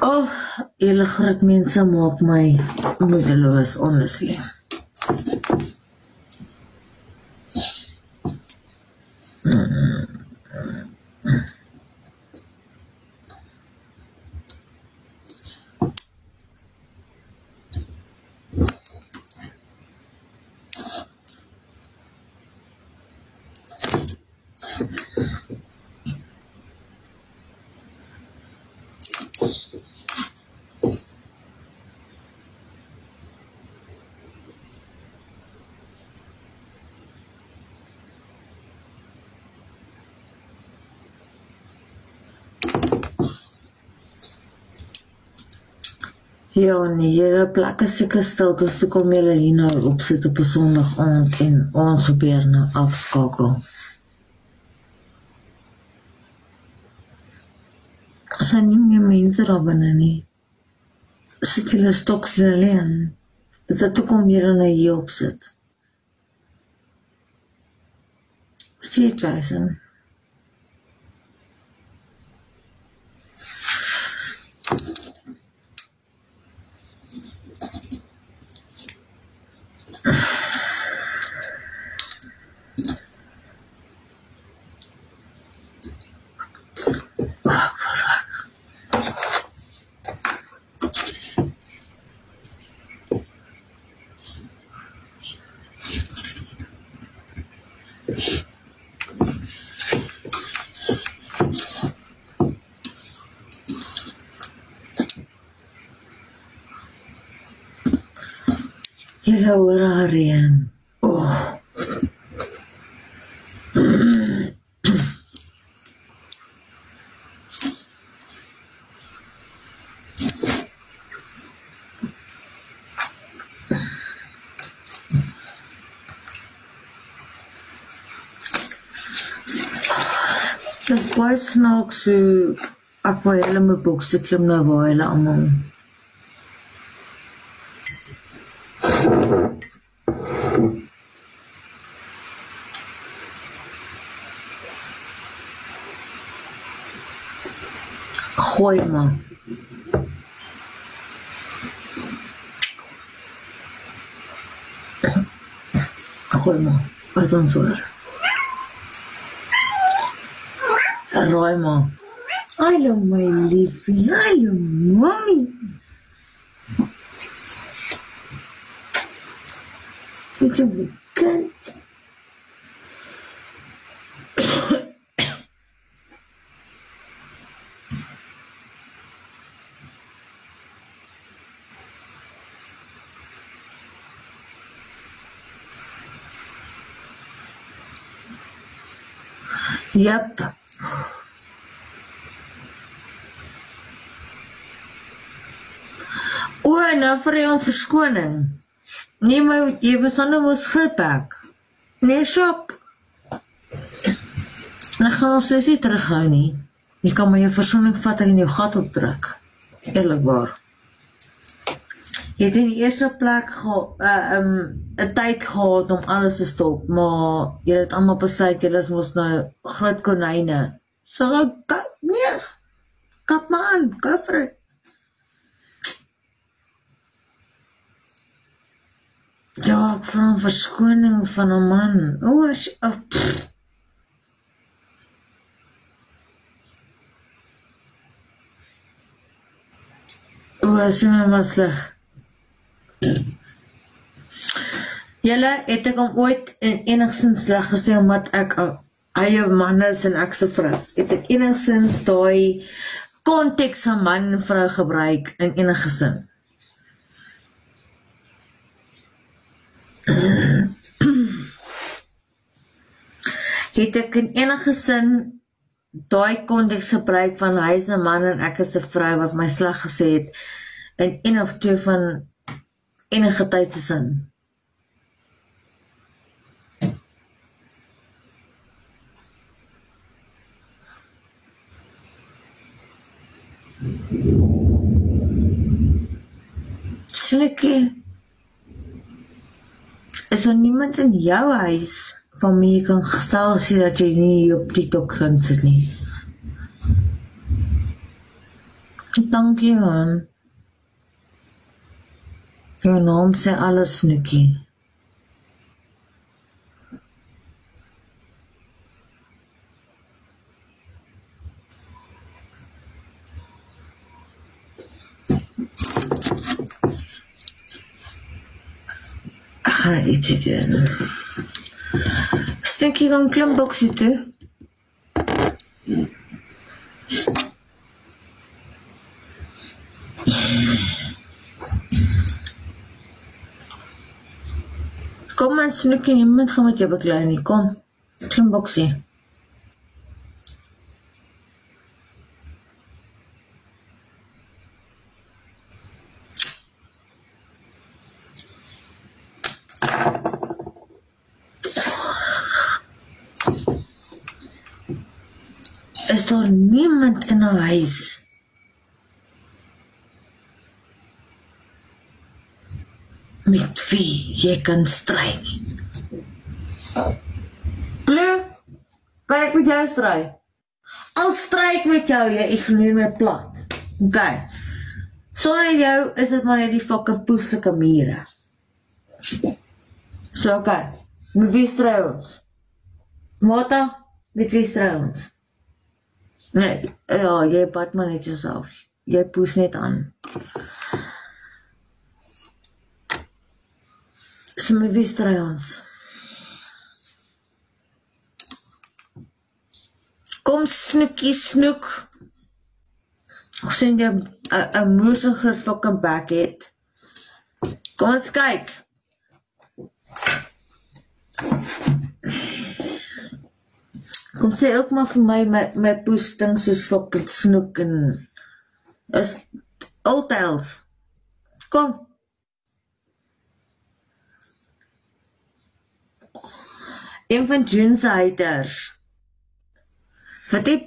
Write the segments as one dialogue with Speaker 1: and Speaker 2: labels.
Speaker 1: Oh, julle groot mense maak my moedeloos, honestly. Ja, nee, julle plek is seker stil, dus kom julle hier nou opsit op 'n Sondag aand en ons probeer nou afskakel. Is daar nie meer mense daar binne nie? Sit julle stoks alleen? Is dit hoekom julle nou hier opsit? Sê Jason. Julle hoor haar reën. Oh. Dis baie snaaks so ek wou hulle my bokse klim nou waar hulle almal gooi maar. Gooi maar, wat ons hoor. Rooi maar. Hallo my liefie, hallo mommy. Dit is een kind. Yep. O, nou vir jou verskoning. Nee, maar jy was aan ons gripbek. Nee, shop. Dan gaan ons dus nie terughou nie. Jy kan maar jou verskoning vat en jou gat opdruk. Eerlikwaar. Jy het in die eerste plek 'n tyd gehad om alles te stop, maar jy het allemaal besluit, jy is mos nou groot konijne. So, nee, kap maar aan, go for it. Ja, ek vra 'n verskoning van 'n man. O, is my maar sleg. Julle het ek hom ooit enigszins sleg gesê, omdat ek eie man is en ek se vrou. Het ek enigszins daai konteks van man en vrou gebruik in enige sin. Het ek in enige sin daai konteks gebruik van hy is 'n man en ek is 'n vrou wat my sleg gesê het in een of twee van enige tyd se sin. Slikkie, is er niemand in jou huis van wie jy kan gestel sê dat jy nie op TikTok gaan sit nie? Dankie, Han. Jou naam sê alles, Snoekie. Ek gaan ietsie doen. Snoekie gaan klimboksie toe. Kom maar Snoekie, niemand gaan met jou beklei nie, kom. Klimboksie. Is daar niemand in haar huis? Met wie jy kan stry nie. Blue, kan ek met jou stry? Al stry ek met jou, jy ignoreer my plat. Ok. Sonder jou is dit maar net die fucking poeslike mure. So ok, met wie stry ons? Mata, met wie stry ons? Nee, ja, jy bad maar net jouself. Jy poes net aan. So met wie stry ons? Kom Snoekie, snoek. Ek sien jy 'n moer so groot fucking bek het. Kom ons kyk. Kom sê ook maar vir my poesting soos fucking snoek en is altels. Kom. Een van June se haters. Wat die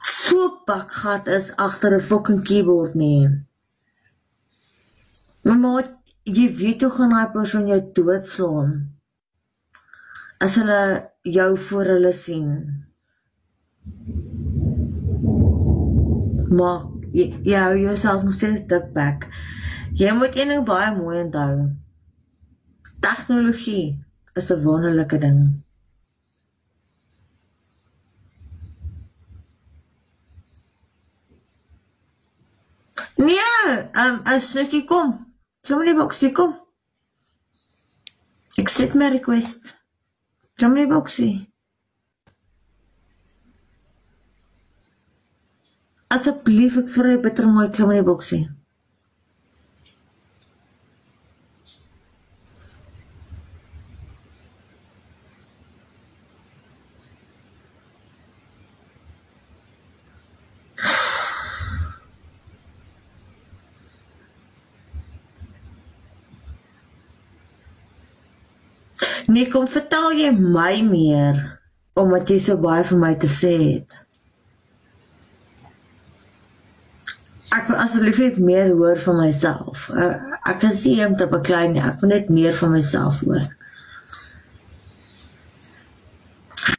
Speaker 1: so bakgat is agter 'n fucking keyboard nie. Maar jy weet hoe gaan daai persoon jou doodslaan. As hulle jou voor hulle sien. Maar jy hou jouself nog steeds dik bek. Jy moet een ding baie mooi onthou. Tegnologie is 'n wonderlike ding. Nee, Snoekie, kom. Klim in die boksie, kom. Ek slip my request. Klim in die boksie. Asseblief, ek vir jou bitter mooi klim in die boksie. Nee, kom vertel jy my meer, omdat jy so baie vir my te sê het. Ek wil asseblief net meer hoor van myself. Ek kan sê om te beklei nie, ek wil net meer van myself hoor.